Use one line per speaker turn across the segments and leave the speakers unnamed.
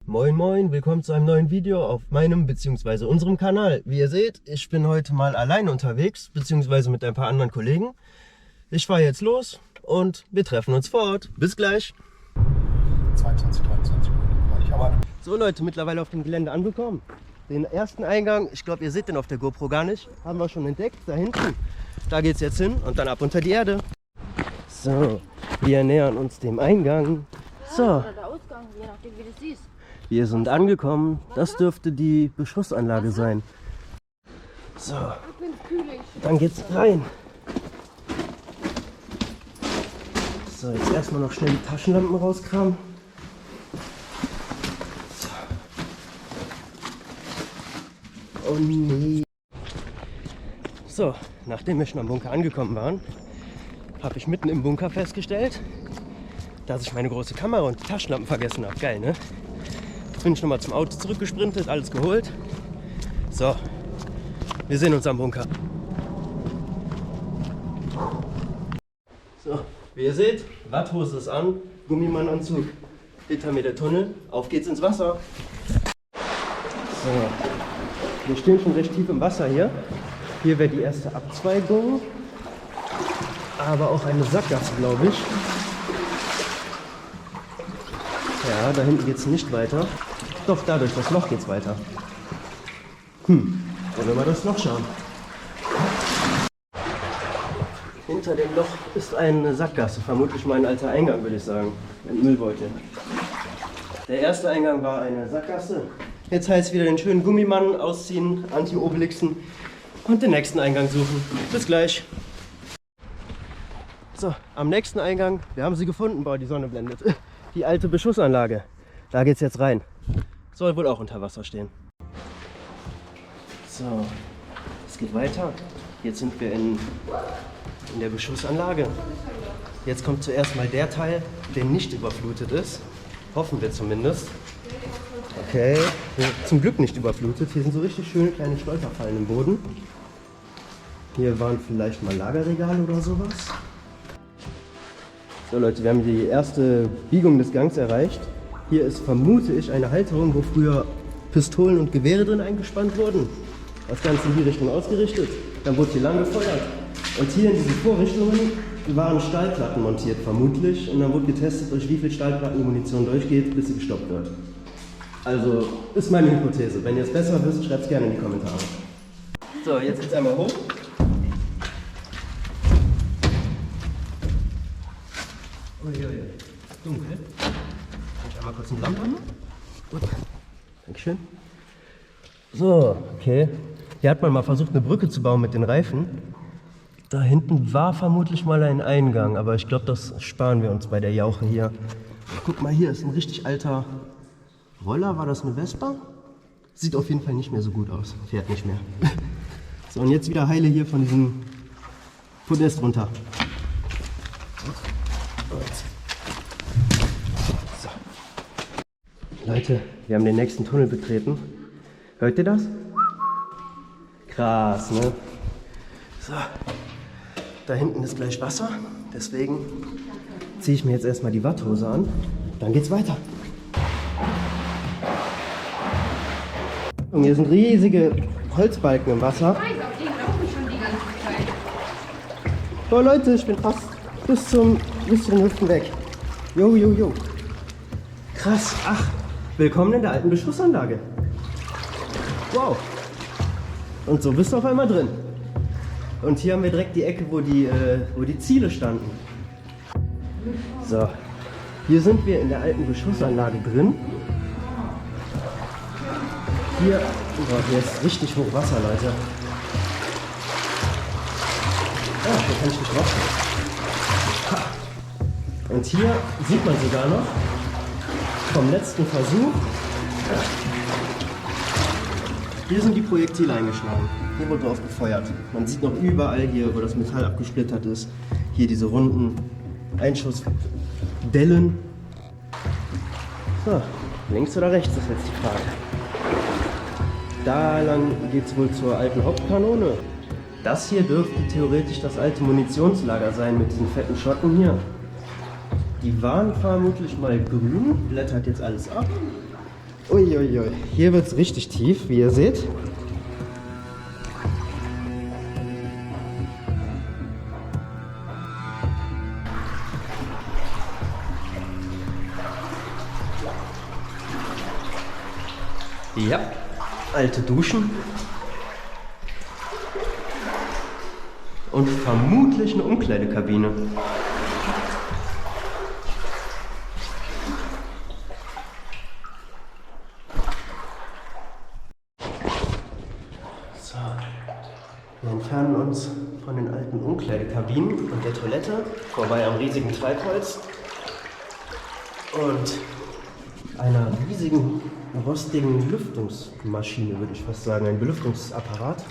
Moin Moin, willkommen zu einem neuen Video auf meinem bzw. unserem Kanal. Wie ihr seht, ich bin heute mal allein unterwegs, beziehungsweise mit ein paar anderen Kollegen. Ich fahre jetzt los und wir treffen uns vor Ort. Bis gleich.
22, 23 Uhr. Aber
So Leute, mittlerweile auf dem Gelände angekommen. Den ersten Eingang, ich glaube ihr seht den auf der GoPro gar nicht, haben wir schon entdeckt, da hinten. Da geht es jetzt hin und dann ab unter die Erde. So, wir nähern uns dem Eingang. So.
Oder der Ausgang, je nachdem wie du siehst.
Wir sind angekommen. Das dürfte die Beschussanlage sein. So, dann geht's rein. So, jetzt erstmal noch schnell die Taschenlampen rauskramen. So. Oh nee. So, nachdem wir schon am Bunker angekommen waren, habe ich mitten im Bunker festgestellt, dass ich meine große Kamera und die Taschenlampen vergessen habe. Geil, ne? Jetzt bin ich nochmal zum Auto zurückgesprintet, alles geholt. So, wir sehen uns am Bunker. So, wie ihr seht, Watthose ist an, Gummimannanzug, hinter mir der Tunnel, auf geht's ins Wasser. So, wir stehen schon recht tief im Wasser hier. Hier wäre die erste Abzweigung, aber auch eine Sackgasse, glaube ich. Ja, da hinten geht es nicht weiter. Doch, da durch das Loch geht es weiter. Wollen wir mal das Loch schauen. Hinter dem Loch ist eine Sackgasse, vermutlich mal ein alter Eingang, würde ich sagen. Ein Müllbeutel. Der erste Eingang war eine Sackgasse. Jetzt heißt es wieder den schönen Gummimann ausziehen, Anti-Obelixen und den nächsten Eingang suchen. Bis gleich. So, am nächsten Eingang, wir haben sie gefunden, boah, die Sonne blendet. Die alte Beschussanlage. Da geht's jetzt rein. Soll wohl auch unter Wasser stehen. So, es geht weiter. Jetzt sind wir in der Beschussanlage. Jetzt kommt zuerst mal der Teil, der nicht überflutet ist. Hoffen wir zumindest. Okay, zum Glück nicht überflutet. Hier sind so richtig schöne kleine Stolperfallen im Boden. Hier waren vielleicht mal Lagerregale oder sowas. So Leute, wir haben die erste Biegung des Gangs erreicht. Hier ist, vermute ich, eine Halterung, wo früher Pistolen und Gewehre drin eingespannt wurden. Das Ganze in die Richtung ausgerichtet. Dann wurde hier lang gefeuert. Und hier in diesen Vorrichtungen waren Stahlplatten montiert, vermutlich. Und dann wurde getestet, durch wie viel Stahlplatten die Munition durchgeht, bis sie gestoppt wird. Also, ist meine Hypothese. Wenn ihr es besser wisst, schreibt es gerne in die Kommentare. So, jetzt geht's einmal hoch. Uiuiui, dunkel. Kann ich einmal kurz eine Lampe haben? Gut. Dankeschön. So, okay. Hier hat man mal versucht, eine Brücke zu bauen mit den Reifen. Da hinten war vermutlich mal ein Eingang, aber ich glaube, das sparen wir uns bei der Jauche hier. Guck mal, hier ist ein richtig alter Roller. War das eine Vespa? Sieht auf jeden Fall nicht mehr so gut aus. Fährt nicht mehr. So, und jetzt wieder heile hier von diesem Podest runter. So. Leute, wir haben den nächsten Tunnel betreten. Hört ihr das? Krass, ne? So. Da hinten ist gleich Wasser. Deswegen ziehe ich mir jetzt erstmal die Watthose an. Dann geht's weiter. Und hier sind riesige Holzbalken im Wasser. So Leute, ich bin fast bis zu den Hüften weg. Jo, jo, jo. Krass. Ach, willkommen in der alten Beschussanlage. Wow. Und so bist du auf einmal drin. Und hier haben wir direkt die Ecke, wo die Ziele standen. So, hier sind wir in der alten Beschussanlage drin. Hier ist richtig hoch Wasser, Leute. Ja, hier kann ich nicht drauf. Und hier sieht man sogar noch vom letzten Versuch. Hier sind die Projektile eingeschlagen. Hier wurde drauf gefeuert. Man sieht noch überall hier, wo das Metall abgesplittert ist, hier diese runden Einschussdellen. So, links oder rechts ist jetzt die Frage. Da lang geht es wohl zur alten Hauptkanone. Das hier dürfte theoretisch das alte Munitionslager sein mit diesen fetten Schotten hier. Die waren vermutlich mal grün, blättert jetzt alles ab. Uiuiui, hier wird es richtig tief, wie ihr seht. Ja, alte Duschen. Und vermutlich eine Umkleidekabine. So, wir entfernen uns von den alten Umkleidekabinen und der Toilette, vorbei am riesigen Treibholz und einer riesigen, rostigen Lüftungsmaschine, würde ich fast sagen, ein Belüftungsapparat.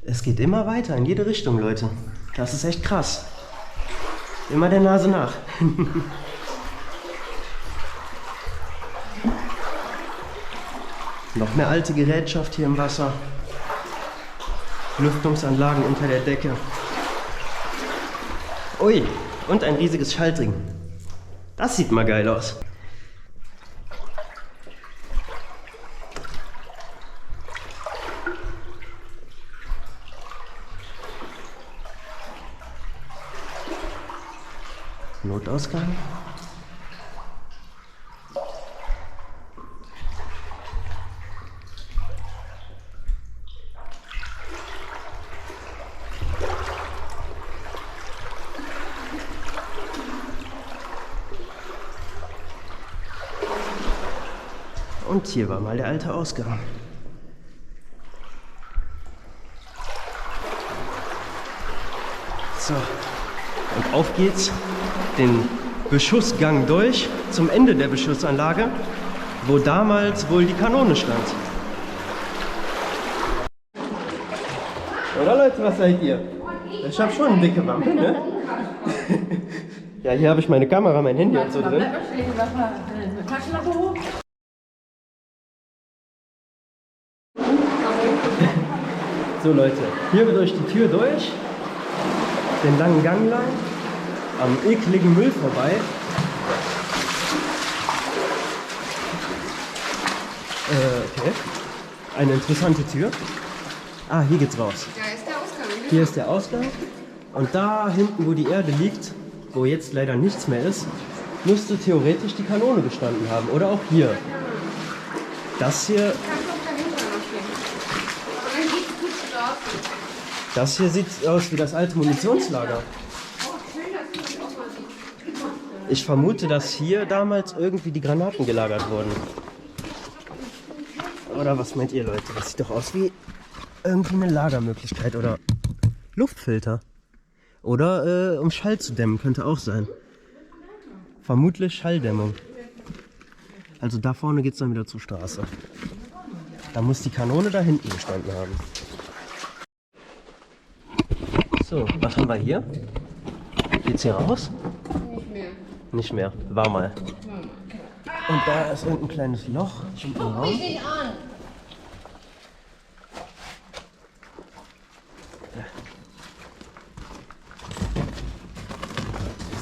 Es geht immer weiter, in jede Richtung, Leute. Das ist echt krass. Immer der Nase nach. Noch mehr alte Gerätschaft hier im Wasser. Lüftungsanlagen unter der Decke. Ui, und ein riesiges Schaltring. Das sieht mal geil aus. Notausgang. Und hier war mal der alte Ausgang. So, und auf geht's, den Beschussgang durch zum Ende der Beschussanlage, wo damals wohl die Kanone stand. Oder Leute, was seid ihr? Ich hab schon eine dicke Wampe, ne? Ja, hier habe ich meine Kamera, mein Handy und so drin. So Leute, hier wir durch die Tür durch, den langen Gang lang, am ekligen Müll vorbei. Okay, eine interessante Tür. Ah, hier geht's raus.
Da ist der Ausgang.
Hier ist der Ausgang und da hinten, wo die Erde liegt, wo jetzt leider nichts mehr ist, müsste theoretisch die Kanone gestanden haben. Oder auch hier. Das hier...
Kannst auch dahinter noch stehen. Aber dann geht's gut schlafen.
Das hier sieht aus wie das alte Munitionslager.
Oh, schön, dass du das auch mal siehst.
Ich vermute, dass hier damals irgendwie die Granaten gelagert wurden. Oder was meint ihr, Leute? Das sieht doch aus wie irgendwie eine Lagermöglichkeit oder Luftfilter. Oder um Schall zu dämmen, könnte auch sein. Vermutlich Schalldämmung. Also da vorne geht es dann wieder zur Straße. Da muss die Kanone da hinten gestanden haben. So, was haben wir hier? Geht's hier raus?
Nicht mehr.
Nicht mehr, war mal. Und da ist irgendein kleines Loch im Raum.
Nicht an.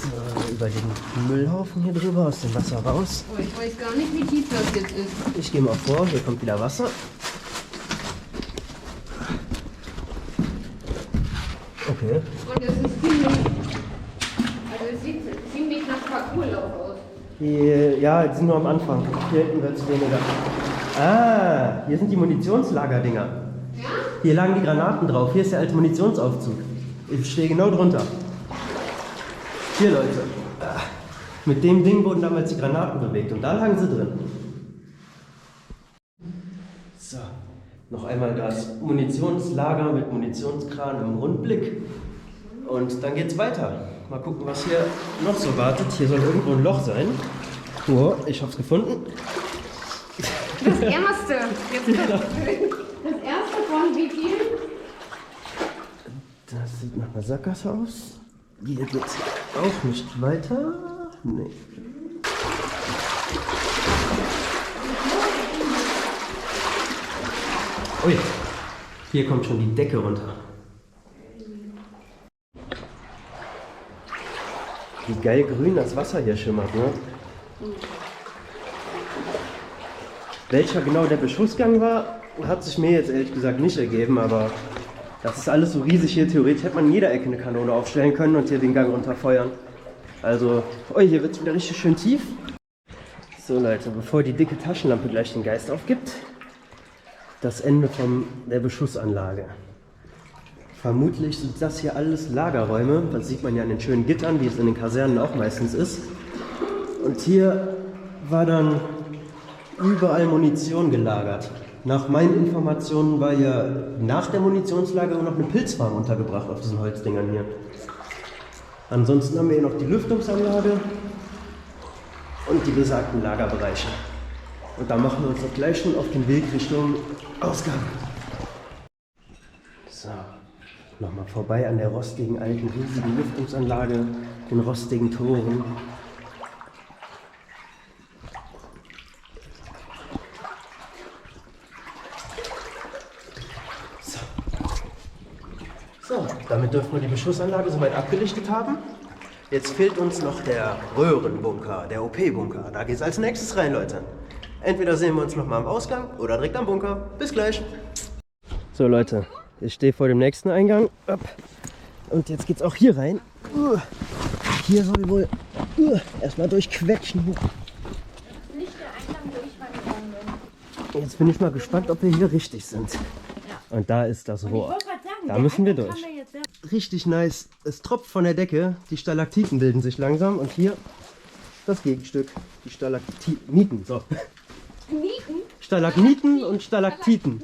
So, über den Müllhaufen hier drüber, aus dem Wasser raus.
Oh, ich weiß gar nicht, wie tief das jetzt ist.
Ich gehe mal vor, hier kommt wieder Wasser. Okay.
Und es ist ziemlich... Also es sieht ziemlich nach Parkourlauf aus.
Ja, die sind nur am Anfang. Hier hinten wird es weniger. Ah, hier sind die Munitionslagerdinger.
Ja?
Hier lagen die Granaten drauf. Hier ist der alte Munitionsaufzug. Ich stehe genau drunter. Hier, Leute. Ah, mit dem Ding wurden damals die Granaten bewegt und da lagen sie drin. So, noch einmal das Munitionslager mit Munitionskran im Rundblick. Und dann geht's weiter. Mal gucken, was hier noch so wartet. Hier soll irgendwo ein Loch sein. Oh, ich hab's gefunden.
Das erste. Jetzt kommt das erste von wie viel?
Das sieht nach einer Sackgasse aus. Hier geht's auch nicht weiter. Nee. Ui, hier kommt schon die Decke runter. Wie geil grün das Wasser hier schimmert, ne? Welcher genau der Beschussgang war, hat sich mir jetzt ehrlich gesagt nicht ergeben, aber das ist alles so riesig hier. Theoretisch hätte man in jeder Ecke eine Kanone aufstellen können und hier den Gang runterfeuern. Also, oh, hier wird es wieder richtig schön tief. So Leute, bevor die dicke Taschenlampe gleich den Geist aufgibt, das Ende der Beschussanlage. Vermutlich sind das hier alles Lagerräume, das sieht man ja an den schönen Gittern, wie es in den Kasernen auch meistens ist. Und hier war dann überall Munition gelagert. Nach meinen Informationen war ja nach der Munitionslagerung noch eine Pilzfarm untergebracht auf diesen Holzdingern hier. Ansonsten haben wir hier noch die Lüftungsanlage und die besagten Lagerbereiche. Und da machen wir uns auch gleich schon auf den Weg Richtung Ausgang. So, nochmal vorbei an der rostigen, alten, riesigen Lüftungsanlage, den rostigen Toren. So, damit dürfen wir die Beschussanlage soweit abgelichtet haben. Jetzt fehlt uns noch der Röhrenbunker, der OP-Bunker. Da geht's als nächstes rein, Leute. Entweder sehen wir uns noch mal am Ausgang oder direkt am Bunker. Bis gleich. So Leute, ich stehe vor dem nächsten Eingang. Und jetzt geht's auch hier rein. Hier soll wohl erstmal durchquetschen.
Nicht der Eingang, wo ich reingegangen bin.
Jetzt bin ich mal gespannt, ob wir hier richtig sind. Und da ist das Rohr.
Ich wollte gerade sagen,
Da
der
müssen wir
Eingang
durch.
kann mir jetzt sehr-
Richtig nice. Es tropft von der Decke. Die Stalaktiten bilden sich langsam. Und hier das Gegenstück. Die Stalaktiten. So.
Nieten?
Stalagniten und Stalaktiten.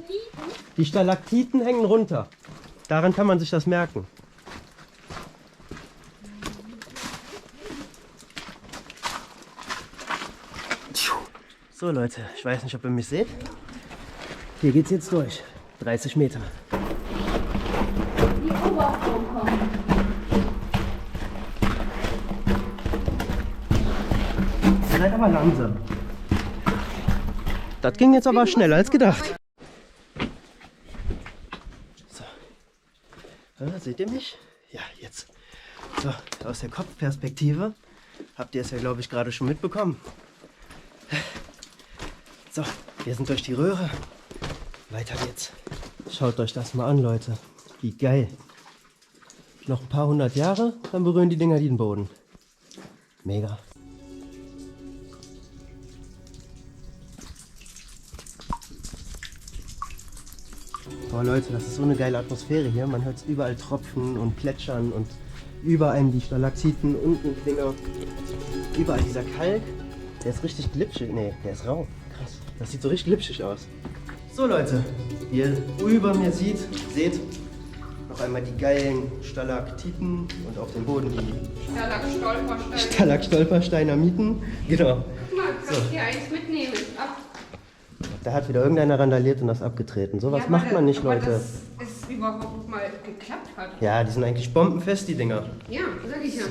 Die Stalaktiten hängen runter. Daran kann man sich das merken. So Leute, ich weiß nicht, ob ihr mich seht. Hier geht's jetzt durch. 30 Meter.
Die Oberform kommt.
Seid aber langsam. Das ging jetzt aber schneller als gedacht. So. Ja, seht ihr mich? Ja, jetzt. So, aus der Kopfperspektive habt ihr es ja, glaube ich, gerade schon mitbekommen. So, wir sind durch die Röhre. Weiter geht's. Schaut euch das mal an, Leute. Wie geil. Noch ein paar hundert Jahre, dann berühren die Dinger den Boden. Mega. Boah Leute, das ist so eine geile Atmosphäre hier. Man hört überall tropfen und plätschern und über einem die Stalaktiten, unten die Dinger. Überall dieser Kalk. Der ist richtig glitschig. Nee, der ist rau. Krass. Das sieht so richtig glitschig aus. So Leute, wie ihr über mir seht noch einmal die geilen Stalaktiten und auf dem Boden die Stalak-Stolpersteiner-Mieten. Genau.
Guck mal, kannst du dir eins mitnehmen. Ab.
Da hat wieder irgendeiner randaliert und das abgetreten. Sowas
Ja,
macht man nicht,
aber
Leute.
dass es überhaupt mal geklappt hat.
Ja, die sind eigentlich bombenfest, die Dinger.
Ja, sag ich ja.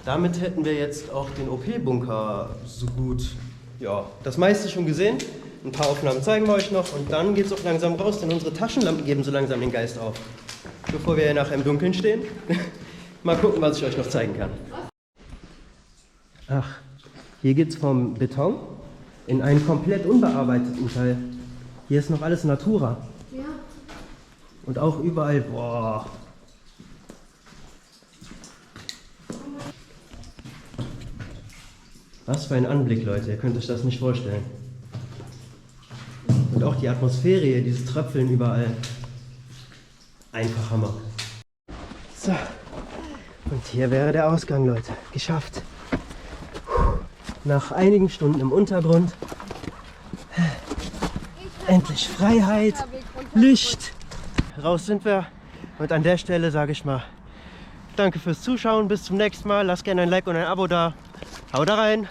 Damit hätten wir jetzt auch den OP-Bunker so gut, ja, das meiste schon gesehen. Ein paar Aufnahmen zeigen wir euch noch und dann geht es auch langsam raus, denn unsere Taschenlampen geben so langsam den Geist auf. Bevor wir hier nachher im Dunkeln stehen. Mal gucken, was ich euch noch zeigen kann. Ach, hier geht es vom Beton in einen komplett unbearbeiteten Teil. Hier ist noch alles Natura.
Ja.
Und auch überall, boah. Was für ein Anblick, Leute. Ihr könnt euch das nicht vorstellen. Und auch die Atmosphäre hier, dieses Tröpfeln überall. Einfach Hammer. So. Und hier wäre der Ausgang, Leute. Geschafft. Nach einigen Stunden im Untergrund. Endlich Freiheit, Licht. Raus sind wir. Und an der Stelle sage ich mal, danke fürs Zuschauen. Bis zum nächsten Mal. Lasst gerne ein Like und ein Abo da. Haut da rein.